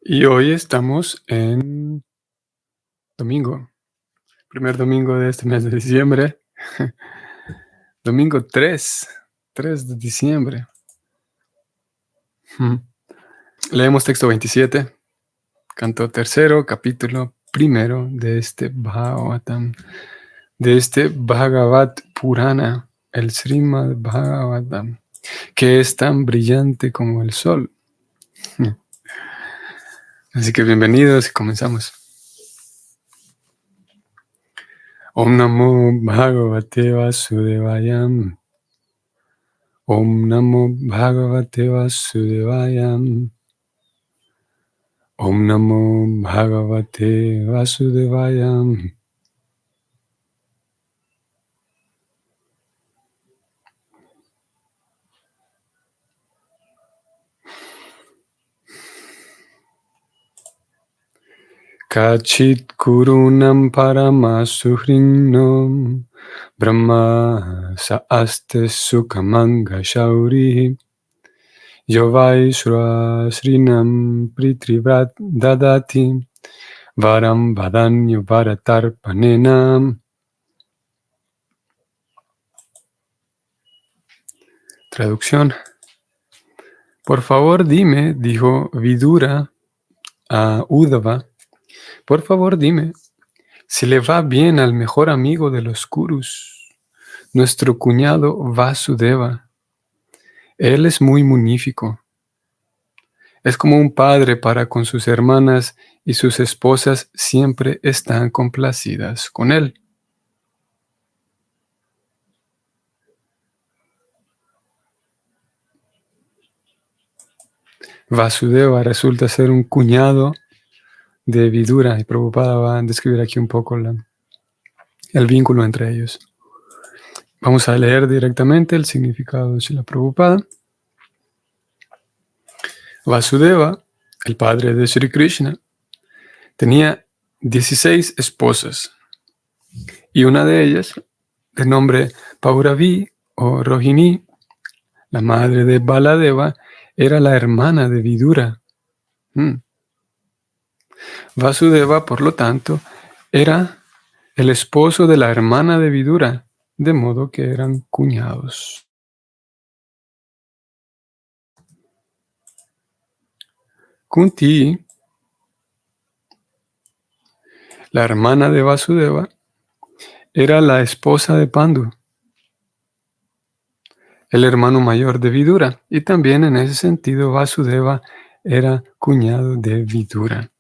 Y hoy estamos en domingo, primer domingo de este mes de diciembre, domingo 3 de diciembre. Ujú. Leemos texto 27, canto tercero, capítulo primero de este Bhagavatam, de este Bhagavat Purana, el Srimad Bhagavatam, que es tan brillante como el sol. Así que bienvenidos y comenzamos. Om Namo Bhagavate Vasudevaya. Om Namo Bhagavate Vasudevaya. Om Namo Bhagavate Vasudevaya. Kachit Kurunam Paramasuhrinom Brahma Saaste Sukhamanga Shauri Yovai Srinam Pritrivrat Dadati Varam Vadanyo Varatarpanena. Traducción. Por favor dime, dijo Vidura a Uddhava, por favor dime, si le va bien al mejor amigo de los Kurus, nuestro cuñado Vasudeva. Él es muy munífico. Es como un padre para con sus hermanas y sus esposas siempre están complacidas con él. Vasudeva resulta ser un cuñado de Vidura y Prabhupada va a describir aquí un poco el vínculo entre ellos. Vamos a leer directamente el significado de Srila Prabhupada. Vasudeva, el padre de Sri Krishna, tenía 16 esposas y una de ellas, de nombre Pauravi o Rohini, la madre de Baladeva, era la hermana de Vidura. Vasudeva, por lo tanto, era el esposo de la hermana de Vidura, de modo que eran cuñados. Kunti, la hermana de Vasudeva, era la esposa de Pandu, el hermano mayor de Vidura, y también en ese sentido Vasudeva era cuñado de Vidura.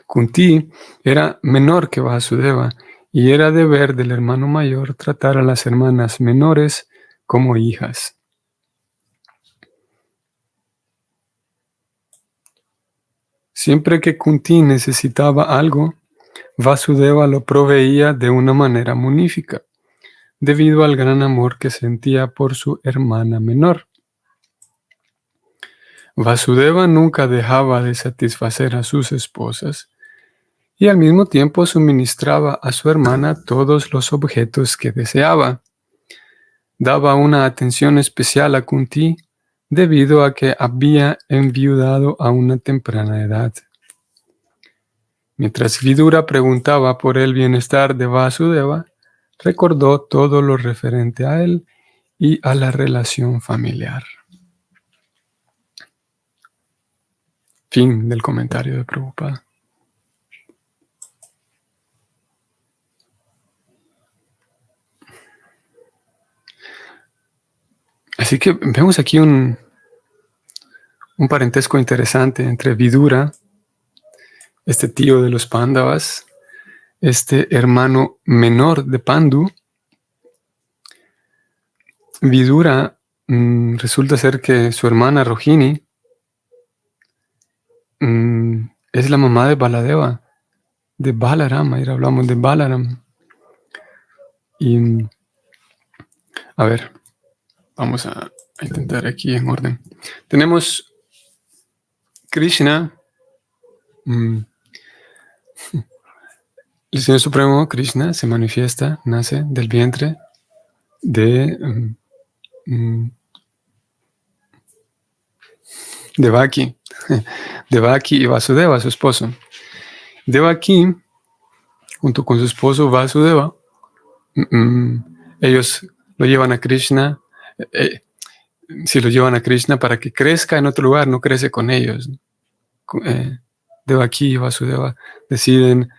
Kunti era menor que Vasudeva y era deber del hermano mayor tratar a las hermanas menores como hijas. Siempre que Kunti necesitaba algo, Vasudeva lo proveía de una manera munífica, debido al gran amor que sentía por su hermana menor. Vasudeva nunca dejaba de satisfacer a sus esposas y al mismo tiempo suministraba a su hermana todos los objetos que deseaba. Daba una atención especial a Kunti debido a que había enviudado a una temprana edad. Mientras Vidura preguntaba por el bienestar de Vasudeva, recordó todo lo referente a él y a la relación familiar. Fin del comentario de Prabhupada. Así que vemos aquí un parentesco interesante entre Vidura, este tío de los Pándavas, este hermano menor de Pandu. Vidura resulta ser que su hermana Rohini es la mamá de Baladeva, de Balarama, y hablamos de Balaram. Y a ver, vamos a intentar aquí en orden. Tenemos Krishna, el Señor Supremo Krishna se manifiesta, nace del vientre de Devaki. Devaki y Vasudeva, su esposo. Devaki, junto con su esposo Vasudeva, ellos lo llevan a Krishna. Si lo llevan a Krishna para que crezca en otro lugar, no crece con ellos. Devaki y Vasudeva deciden,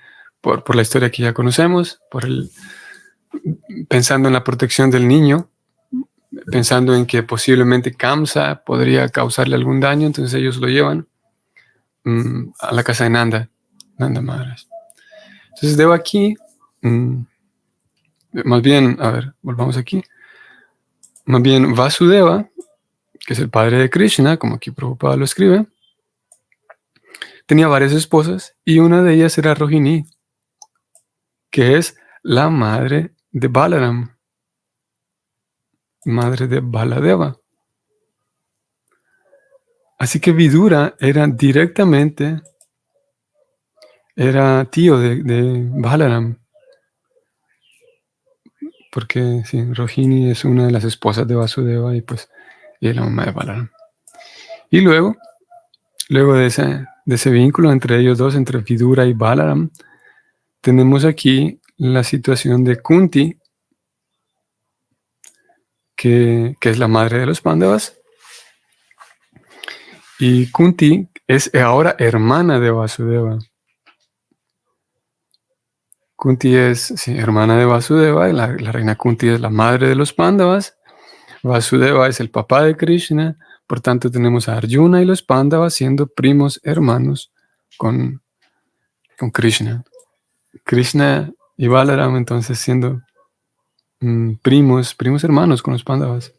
por la historia que ya conocemos, pensando en la protección del niño, pensando en que posiblemente Kamsa podría causarle algún daño, entonces ellos lo llevan a la casa de Nanda Maharaj. Entonces Devaki, más bien, a ver, volvamos aquí. Más bien Vasudeva, que es el padre de Krishna, como aquí Prabhupada lo escribe, tenía varias esposas y una de ellas era Rohini, que es la madre de Balaram, madre de Baladeva. Así que Vidura era tío de Balaram, porque sí, Rohini es una de las esposas de Vasudeva y pues es la mamá de Balaram. Y luego de ese vínculo entre ellos dos, entre Vidura y Balaram, tenemos aquí la situación de Kunti, que es la madre de los Pándavas. Y Kunti es ahora hermana de Vasudeva. Kunti es hermana de Vasudeva, y la reina Kunti es la madre de los Pándavas. Vasudeva es el papá de Krishna, por tanto tenemos a Arjuna y los Pándavas siendo primos hermanos con Krishna. Krishna y Balaram entonces siendo primos hermanos con los Pándavas.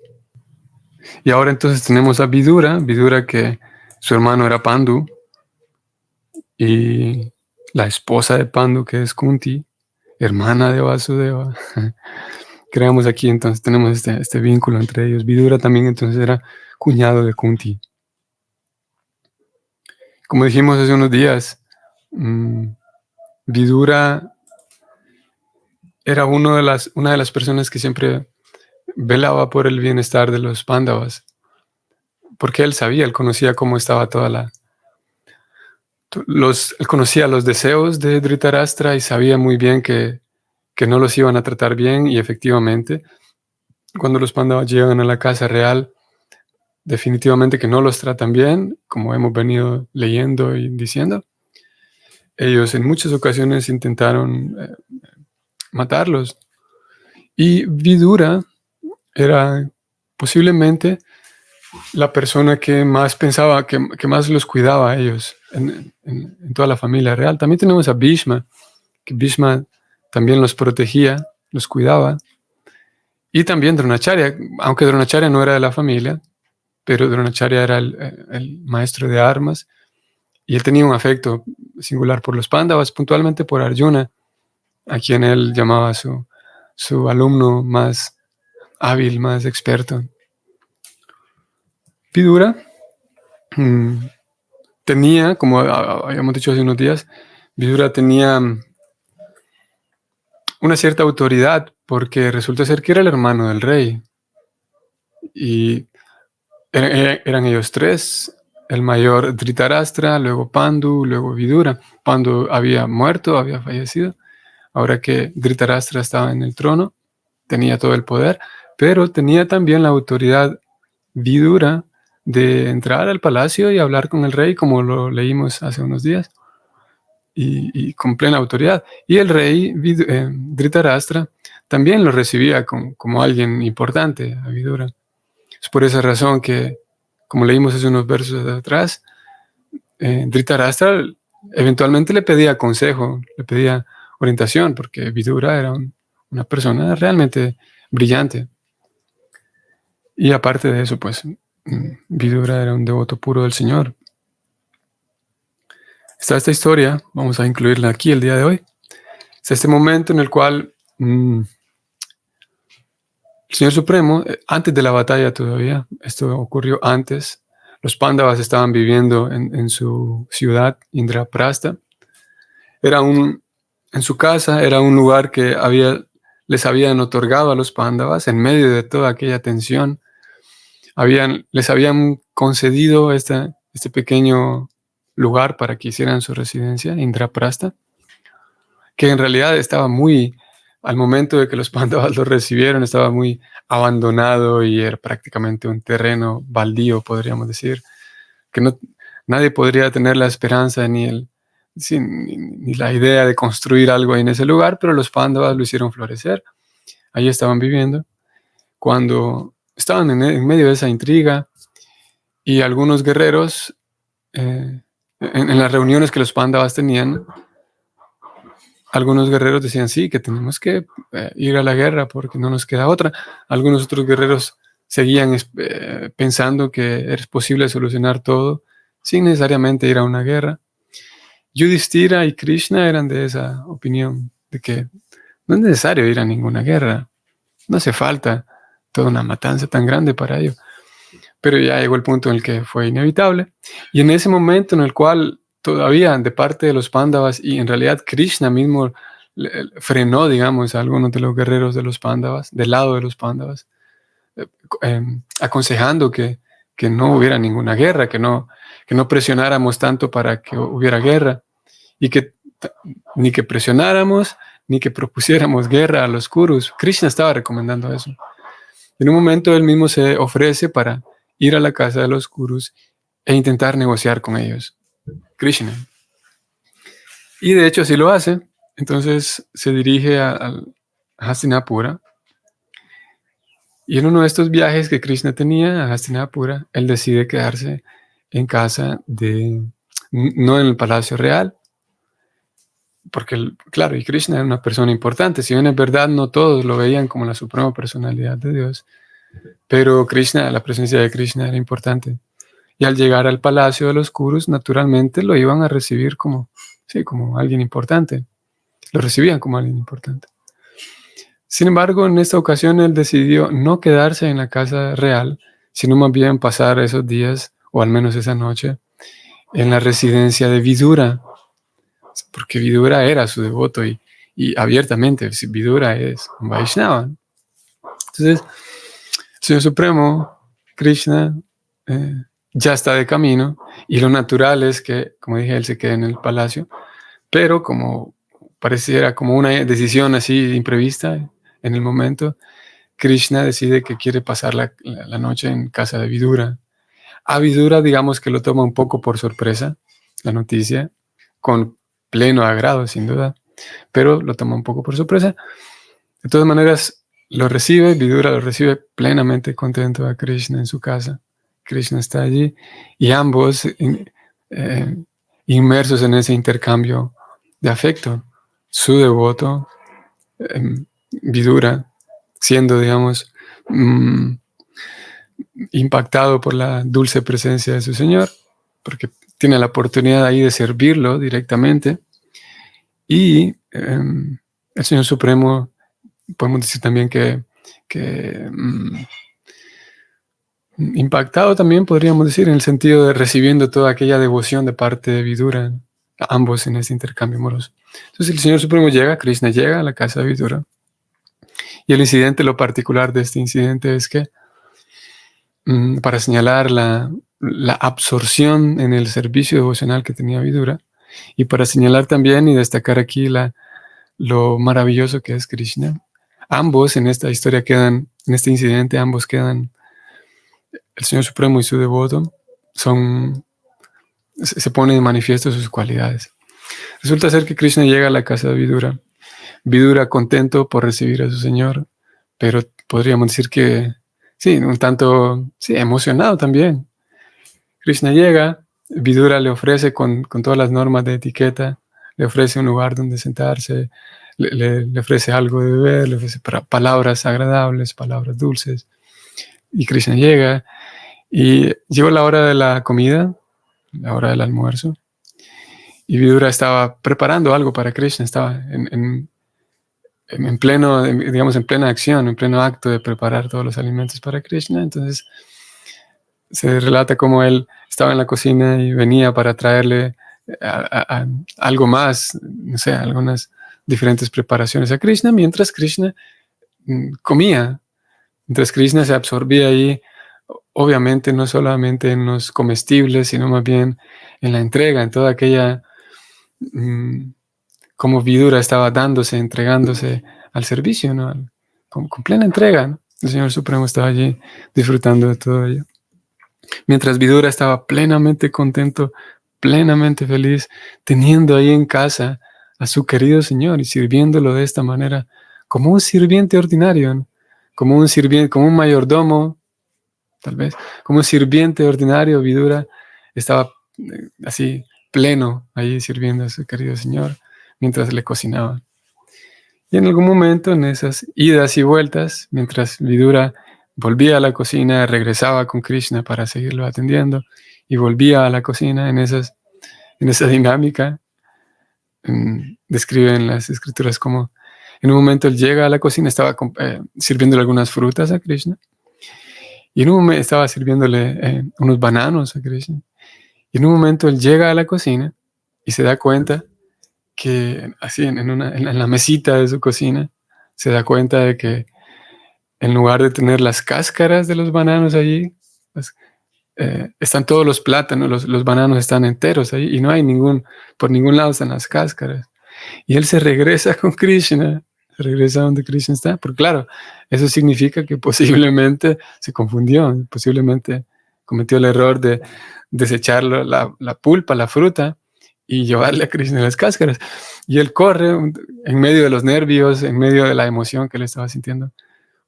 Y ahora entonces tenemos a Vidura que su hermano era Pandu, y la esposa de Pandu, que es Kunti, hermana de Vasudeva. Creamos aquí, entonces tenemos este vínculo entre ellos. Vidura también entonces era cuñado de Kunti. Como dijimos hace unos días, Vidura era una de las personas que siempre velaba por el bienestar de los Pándavas, porque él conocía cómo estaba él conocía los deseos de Dhritarashtra y sabía muy bien que no los iban a tratar bien, y efectivamente, cuando los Pándavas llegan a la casa real, definitivamente que no los tratan bien, como hemos venido leyendo y diciendo. Ellos en muchas ocasiones intentaron matarlos. Y Vidura era posiblemente la persona que más pensaba, que más los cuidaba a ellos en toda la familia real. También tenemos a Bhishma, que Bhishma también los protegía, los cuidaba. Y también Dronacharya, aunque Dronacharya no era de la familia, pero Dronacharya era el maestro de armas, y él tenía un afecto singular por los Pándavas, puntualmente por Arjuna, a quien él llamaba su alumno más hábil, más experto. Vidura tenía, como habíamos dicho hace unos días, Vidura tenía una cierta autoridad, porque resulta ser que era el hermano del rey. Y eran ellos tres, el mayor Dhritarashtra, luego Pandu, luego Vidura. Pandu había muerto, había fallecido. Ahora que Dhritarashtra estaba en el trono, tenía todo el poder, pero tenía también la autoridad Vidura de entrar al palacio y hablar con el rey, como lo leímos hace unos días, y con plena autoridad. Y el rey Dhritarashtra también lo recibía como alguien importante a Vidura. Es por esa razón que, como leímos hace unos versos de atrás, Dhritarashtra eventualmente le pedía consejo, le pedía orientación, porque Vidura era una persona realmente brillante. Y aparte de eso, pues, Vidura era un devoto puro del Señor. Está esta historia, vamos a incluirla aquí el día de hoy. Está este momento en el cual el Señor Supremo, antes de la batalla todavía, esto ocurrió antes, los Pándavas estaban viviendo en su ciudad, Indraprastha. En su casa era un lugar que les habían otorgado a los Pándavas en medio de toda aquella tensión. Les habían concedido esta este pequeño lugar para que hicieran su residencia, Indraprasta, que en realidad estaba al momento de que los Pándavas lo recibieron, estaba muy abandonado y era prácticamente un terreno baldío, podríamos decir, que nadie podría tener la esperanza ni la idea de construir algo ahí en ese lugar, pero los Pándavas lo hicieron florecer. Ahí estaban viviendo. Cuando estaban en medio de esa intriga y algunos guerreros, en las reuniones que los Pándavas tenían, algunos guerreros decían, sí, que tenemos que ir a la guerra porque no nos queda otra. Algunos otros guerreros seguían pensando que es posible solucionar todo sin necesariamente ir a una guerra. Yudhishthira y Krishna eran de esa opinión, de que no es necesario ir a ninguna guerra, no hace falta toda una matanza tan grande para ello. Pero ya llegó el punto en el que fue inevitable, y en ese momento en el cual todavía de parte de los Pándavas, y en realidad Krishna mismo frenó, digamos, a algunos de los guerreros de los Pándavas, del lado de los Pándavas, aconsejando que no hubiera ninguna guerra, que no presionáramos tanto para que hubiera guerra, y que ni que presionáramos, ni que propusiéramos guerra a los Kurus. Krishna estaba recomendando eso. En un momento él mismo se ofrece para ir a la casa de los Kurus e intentar negociar con ellos. Krishna. Y de hecho así lo hace. Entonces se dirige a Hastinapura. Y en uno de estos viajes que Krishna tenía a Hastinapura, él decide quedarse en casa no en el palacio real, porque, claro, y Krishna era una persona importante. Si bien es verdad, no todos lo veían como la suprema personalidad de Dios, pero la presencia de Krishna era importante. Y al llegar al palacio de los Kurus, naturalmente lo iban a recibir como alguien importante. Lo recibían como alguien importante. Sin embargo, en esta ocasión él decidió no quedarse en la casa real, sino más bien pasar esos días, o al menos esa noche, en la residencia de Vidura, porque Vidura era su devoto y abiertamente Vidura es un Vaishnava. Entonces, el Señor Supremo, Krishna, ya está de camino, y lo natural es que, como dije, él se quede en el palacio, pero como pareciera como una decisión así imprevista en el momento, Krishna decide que quiere pasar la noche en casa de Vidura. A Vidura, digamos que lo toma un poco por sorpresa la noticia, con pleno agrado, sin duda, pero lo toma un poco por sorpresa. De todas maneras, Vidura lo recibe plenamente contento a Krishna en su casa. Krishna está allí y ambos inmersos en ese intercambio de afecto. Su devoto, Vidura, siendo, digamos, impactado por la dulce presencia de su Señor, porque tiene la oportunidad ahí de servirlo directamente. Y el Señor Supremo, podemos decir también que impactado también, podríamos decir, en el sentido de recibiendo toda aquella devoción de parte de Vidura, ambos en este intercambio amoroso. Entonces el Señor Supremo Krishna llega a la casa de Vidura, y el incidente, lo particular de este incidente es que para señalar la absorción en el servicio devocional que tenía Vidura, y para señalar también y destacar aquí lo maravilloso que es Krishna, ambos en esta historia en este incidente, ambos quedan, el Señor Supremo y su devoto, se pone de manifiesto sus cualidades. Resulta ser que Krishna llega a la casa de Vidura. Vidura contento por recibir a su Señor, pero podríamos decir que, sí, un tanto, sí, emocionado también. Krishna llega, Vidura le ofrece con todas las normas de etiqueta, le ofrece un lugar donde sentarse, le ofrece algo de beber, le ofrece palabras agradables, palabras dulces. Y Krishna llega, y llegó la hora de la comida, la hora del almuerzo, y Vidura estaba preparando algo para Krishna, estaba en pleno, digamos, en plena acción, en pleno acto de preparar todos los alimentos para Krishna. Entonces se relata cómo él estaba en la cocina y venía para traerle algo más, no sé, algunas diferentes preparaciones a Krishna, mientras Krishna comía, mientras Krishna se absorbía ahí obviamente no solamente en los comestibles, sino más bien en la entrega, en toda aquella, mm, como Vidura estaba dándose, entregándose al servicio, ¿no? Con plena entrega, ¿no? El Señor Supremo estaba allí disfrutando de todo ello. Mientras Vidura estaba plenamente contento, plenamente feliz, teniendo ahí en casa a su querido Señor y sirviéndolo de esta manera, como un sirviente ordinario, ¿no? Como un sirviente, como un mayordomo, tal vez, como un sirviente ordinario. Vidura estaba así pleno ahí sirviendo a su querido Señor mientras le cocinaba. Y en algún momento, en esas idas y vueltas, mientras Vidura volvía a la cocina, regresaba con Krishna para seguirlo atendiendo, y volvía a la cocina en esa dinámica, describen las escrituras como en un momento él llega a la cocina, estaba sirviéndole algunas frutas a Krishna, y en un momento estaba sirviéndole unos bananos a Krishna, y en un momento él llega a la cocina y se da cuenta que así en la mesita de su cocina, se da cuenta de que en lugar de tener las cáscaras de los bananos allí, pues, están todos los plátanos, los bananos están enteros ahí y no hay por ningún lado están las cáscaras. Y él se regresa con Krishna, se regresa donde Krishna está, porque claro, eso significa que posiblemente se confundió, posiblemente cometió el error de desechar la pulpa, la fruta, y llevarle a Krishna las cáscaras. Y él corre en medio de los nervios, en medio de la emoción que él estaba sintiendo,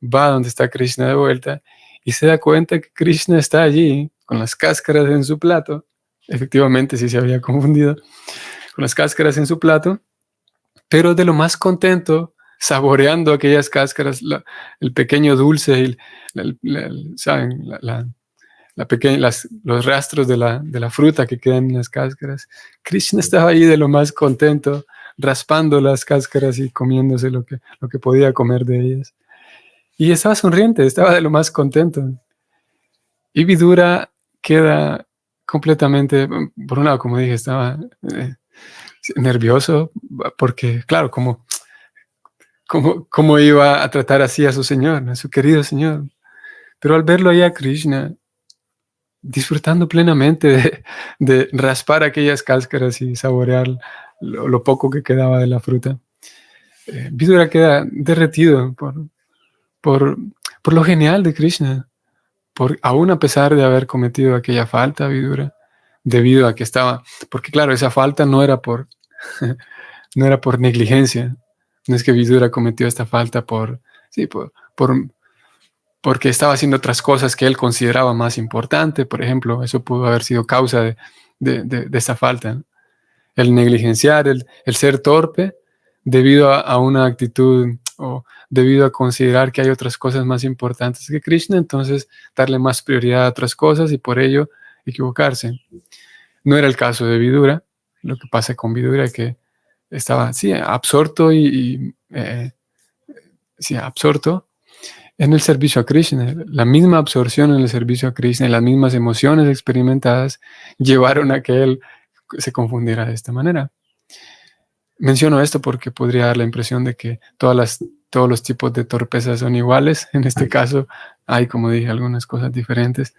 va donde está Krishna de vuelta y se da cuenta que Krishna está allí con las cáscaras en su plato. Efectivamente, sí se había confundido, con las cáscaras en su plato, pero de lo más contento, saboreando aquellas cáscaras, el pequeño dulce, ¿saben? Los rastros de la fruta que quedan en las cáscaras. Krishna estaba ahí de lo más contento, raspando las cáscaras y comiéndose lo que podía comer de ellas. Y estaba sonriente, estaba de lo más contento. Y Vidura queda completamente, por un lado, como dije, estaba nervioso, porque, claro, ¿cómo iba a tratar así a su Señor, a su querido Señor? Pero al verlo ahí a Krishna, disfrutando plenamente de raspar aquellas cáscaras y saborear lo poco que quedaba de la fruta, Vidura queda derretido por, por lo genial de Krishna. Aún a pesar de haber cometido aquella falta, Vidura, debido a que estaba, porque claro, esa falta no era no era por negligencia, no es que Vidura cometió esta falta sí, porque estaba haciendo otras cosas que él consideraba más importante, por ejemplo, eso pudo haber sido causa de esa falta, ¿no? El negligenciar, el ser torpe, debido a una actitud o debido a considerar que hay otras cosas más importantes que Krishna, entonces darle más prioridad a otras cosas y por ello equivocarse. No era el caso de Vidura. Lo que pasa con Vidura es que estaba, sí, absorto sí, absorto en el servicio a Krishna. La misma absorción en el servicio a Krishna y las mismas emociones experimentadas llevaron a que él se confundiera de esta manera. Menciono esto porque podría dar la impresión de que todos los tipos de torpezas son iguales. En este caso hay, como dije, algunas cosas diferentes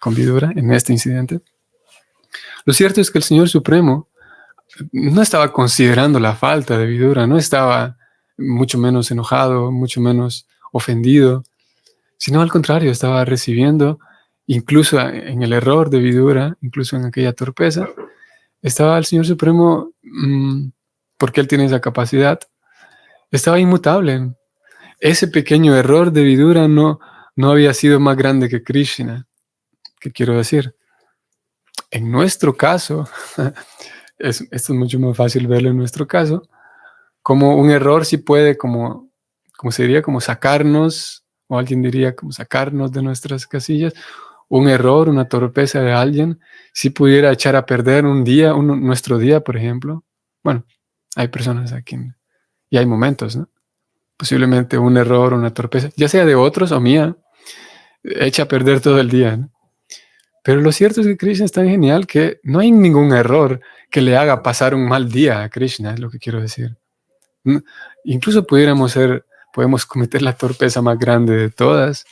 con Vidura en este incidente. Lo cierto es que el Señor Supremo no estaba considerando la falta de Vidura, no estaba mucho menos enojado, mucho menos ofendido, sino al contrario, estaba recibiendo, incluso en el error de Vidura, incluso en aquella torpeza, estaba el Señor Supremo, porque Él tiene esa capacidad, estaba inmutable. Ese pequeño error de Vidura no había sido más grande que Krishna. ¿Qué quiero decir? En nuestro caso, esto es mucho más fácil verlo en nuestro caso, como un error sí puede, como se diría, como sacarnos, o alguien diría, como sacarnos de nuestras casillas. Un error, una torpeza de alguien, sí pudiera echar a perder un día, nuestro día, por ejemplo. Bueno, hay personas aquí y hay momentos, ¿no? Posiblemente un error, una torpeza, ya sea de otros o mía, echa a perder todo el día, ¿no? Pero lo cierto es que Krishna es tan genial que no hay ningún error que le haga pasar un mal día a Krishna, es lo que quiero decir. Incluso podemos cometer la torpeza más grande de todas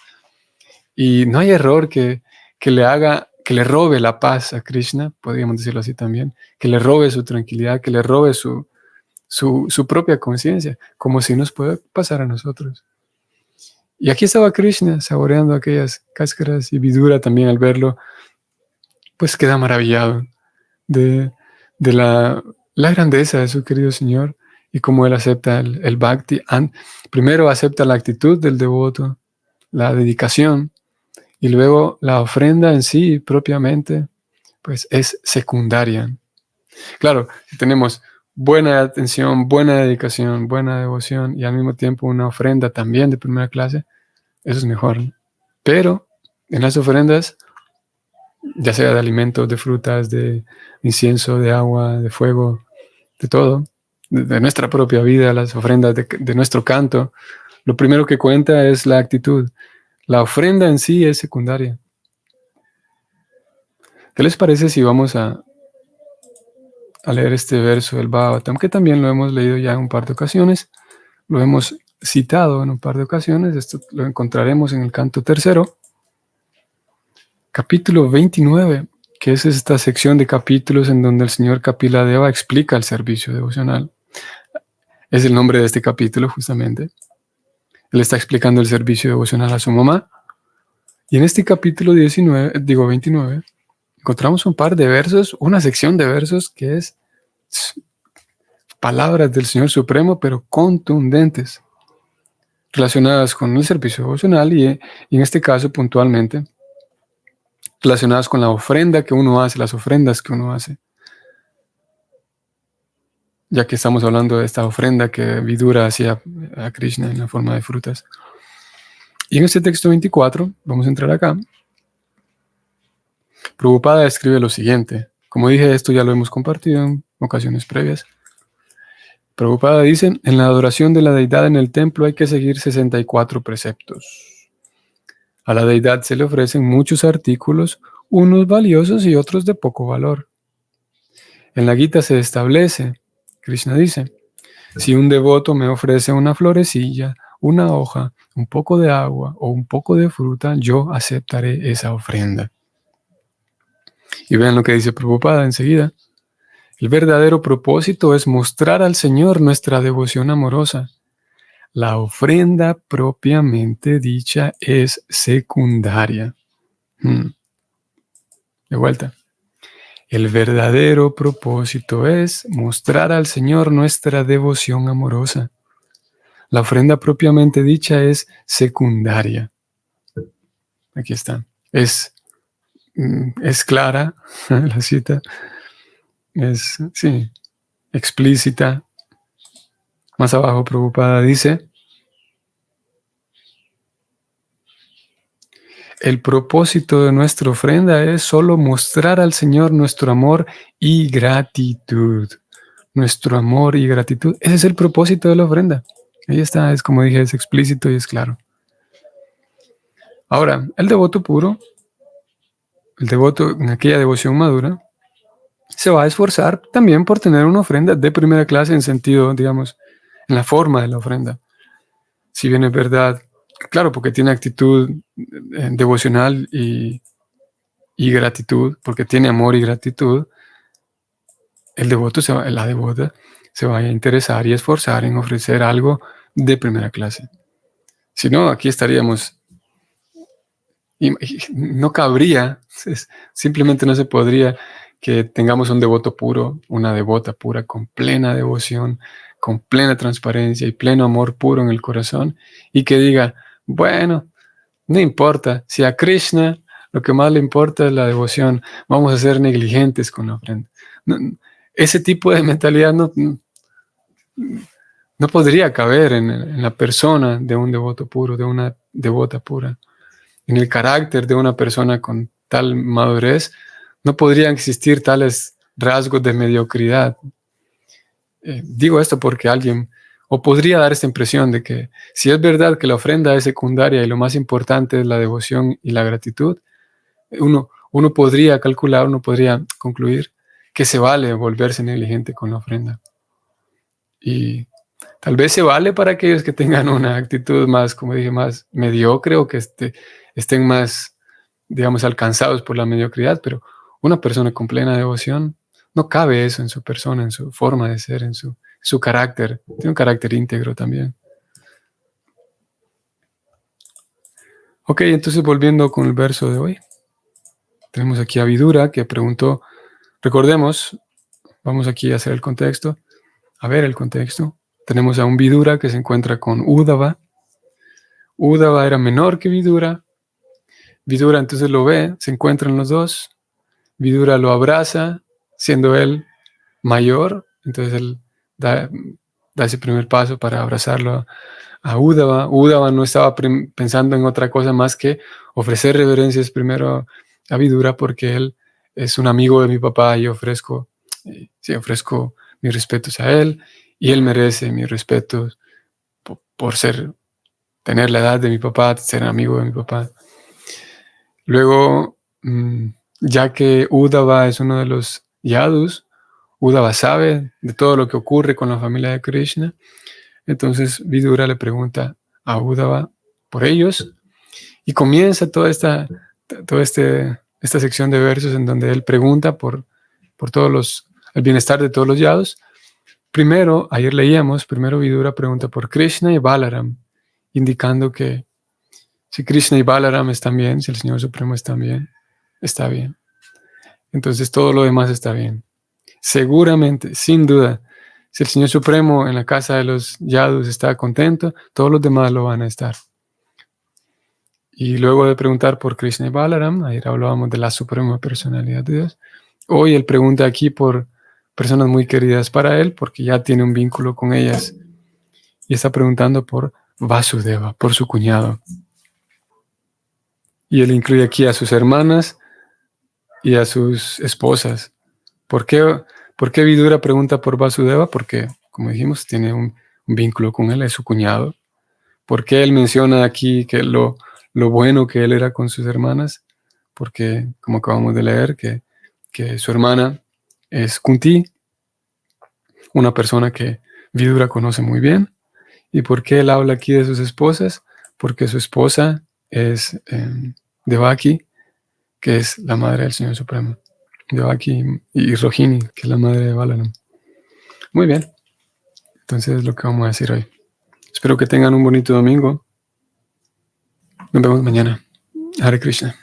y no hay error que que le robe la paz a Krishna, podríamos decirlo así también, que le robe su tranquilidad, que le robe su propia conciencia, como si nos pueda pasar a nosotros. Y aquí estaba Krishna saboreando aquellas cáscaras, y Vidura también al verlo, pues queda maravillado de, de la grandeza de su querido Señor y cómo él acepta el bhakti. Primero acepta la actitud del devoto, la dedicación, y luego la ofrenda en sí propiamente, pues es secundaria. Claro, si tenemos buena atención, buena dedicación, buena devoción y al mismo tiempo una ofrenda también de primera clase, eso es mejor. Pero en las ofrendas, ya sea de alimentos, de frutas, de incienso, de agua, de fuego, de todo, de nuestra propia vida, las ofrendas de nuestro canto, lo primero que cuenta es la actitud. La ofrenda en sí es secundaria. ¿Qué les parece si vamos a leer este verso del Bhagavatam, que también lo hemos leído ya en un par de ocasiones, lo hemos citado en un par de ocasiones? Esto lo encontraremos en el canto tercero, capítulo 29, que es esta sección de capítulos en donde el señor Kapila Deva explica el servicio devocional. Es el nombre de este capítulo, justamente. Él está explicando el servicio devocional a su mamá. Y en este capítulo 29, encontramos un par de versos, una sección de versos que es palabras del Señor Supremo, pero contundentes, relacionadas con el servicio devocional y en este caso puntualmente relacionadas con la ofrenda que uno hace, las ofrendas que uno hace. Ya que estamos hablando de esta ofrenda que Vidura hacía a Krishna en la forma de frutas. Y en este texto 24, vamos a entrar acá, Prabhupada escribe lo siguiente. Como dije, esto ya lo hemos compartido en ocasiones previas. Prabhupada dice, en la adoración de la deidad en el templo hay que seguir 64 preceptos. A la deidad se le ofrecen muchos artículos, unos valiosos y otros de poco valor. En la Gita se establece, Krishna dice, si un devoto me ofrece una florecilla, una hoja, un poco de agua o un poco de fruta, yo aceptaré esa ofrenda. Y vean lo que dice Prabhupada enseguida. El verdadero propósito es mostrar al Señor nuestra devoción amorosa. La ofrenda propiamente dicha es secundaria. De vuelta. El verdadero propósito es mostrar al Señor nuestra devoción amorosa. La ofrenda propiamente dicha es secundaria. Aquí está. Es clara la cita. Es, sí, explícita. Más abajo, Prabhupada dice, el propósito de nuestra ofrenda es solo mostrar al Señor nuestro amor y gratitud. Nuestro amor y gratitud. Ese es el propósito de la ofrenda. Ahí está, es como dije, es explícito y es claro. Ahora, el devoto puro, el devoto en aquella devoción madura, se va a esforzar también por tener una ofrenda de primera clase en sentido, digamos, en la forma de la ofrenda. Si bien es verdad, claro, porque tiene actitud devocional y gratitud, porque tiene amor y gratitud, el devoto, la devota, se va a interesar y esforzar en ofrecer algo de primera clase. Si no, aquí estaríamos, y no cabría, simplemente no se podría que tengamos un devoto puro, una devota pura, con plena devoción, con plena transparencia y pleno amor puro en el corazón, y que diga, bueno, no importa, si a Krishna lo que más le importa es la devoción, vamos a ser negligentes con la ofrenda. No, ese tipo de mentalidad no podría caber en la persona de un devoto puro, de una devota pura. En el carácter de una persona con tal madurez, no podrían existir tales rasgos de mediocridad. Digo esto porque alguien, o podría dar esta impresión de que si es verdad que la ofrenda es secundaria y lo más importante es la devoción y la gratitud, uno podría calcular, uno podría concluir que se vale volverse negligente con la ofrenda. Y tal vez se vale para aquellos que tengan una actitud más, como dije, más mediocre o que estén más digamos, alcanzados por la mediocridad, pero una persona con plena devoción, no cabe eso en su persona, en su forma de ser, en su carácter. Tiene un carácter íntegro también. Ok, entonces volviendo con el verso de hoy. Tenemos aquí a Vidura que preguntó, recordemos, vamos aquí a hacer el contexto, a ver el contexto. Tenemos a un Vidura que se encuentra con Uddhava. Uddhava era menor que Vidura. Vidura entonces lo ve, se encuentran los dos. Vidura lo abraza, siendo él mayor. Entonces él da ese primer paso para abrazarlo a Uddhava. Uddhava no estaba pensando en otra cosa más que ofrecer reverencias primero a Vidura porque él es un amigo de mi papá y ofrezco mis respetos a él y él merece mis respetos por tener la edad de mi papá, ser amigo de mi papá. Luego, ya que Uddhava es uno de los yadus, Uddhava sabe de todo lo que ocurre con la familia de Krishna. Entonces Vidura le pregunta a Uddhava por ellos y comienza toda esta sección de versos en donde él pregunta por el bienestar de todos los yadus. Primero, ayer leíamos, Vidura pregunta por Krishna y Balaram, indicando que si Krishna y Balaram están bien, si el Señor Supremo está bien, está bien. Entonces todo lo demás está bien. Seguramente, sin duda, si el Señor Supremo en la casa de los yadus está contento, todos los demás lo van a estar. Y luego de preguntar por Krishna y Balaram, ayer hablábamos de la suprema personalidad de Dios. Hoy él pregunta aquí por personas muy queridas para él, porque ya tiene un vínculo con ellas. Y está preguntando por Vasudeva, por su cuñado. Y él incluye aquí a sus hermanas y a sus esposas. ¿Por qué Vidura pregunta por Vasudeva? Porque, como dijimos, tiene un vínculo con él, es su cuñado. ¿Por qué él menciona aquí que lo bueno que él era con sus hermanas? Porque, como acabamos de leer, que su hermana es Kunti, una persona que Vidura conoce muy bien. ¿Y por qué él habla aquí de sus esposas? Porque su esposa es Devaki, que es la madre del Señor Supremo. Devaki y Rohini, que es la madre de Balaram. Muy bien. Entonces es lo que vamos a decir hoy. Espero que tengan un bonito domingo. Nos vemos mañana. Hare Krishna.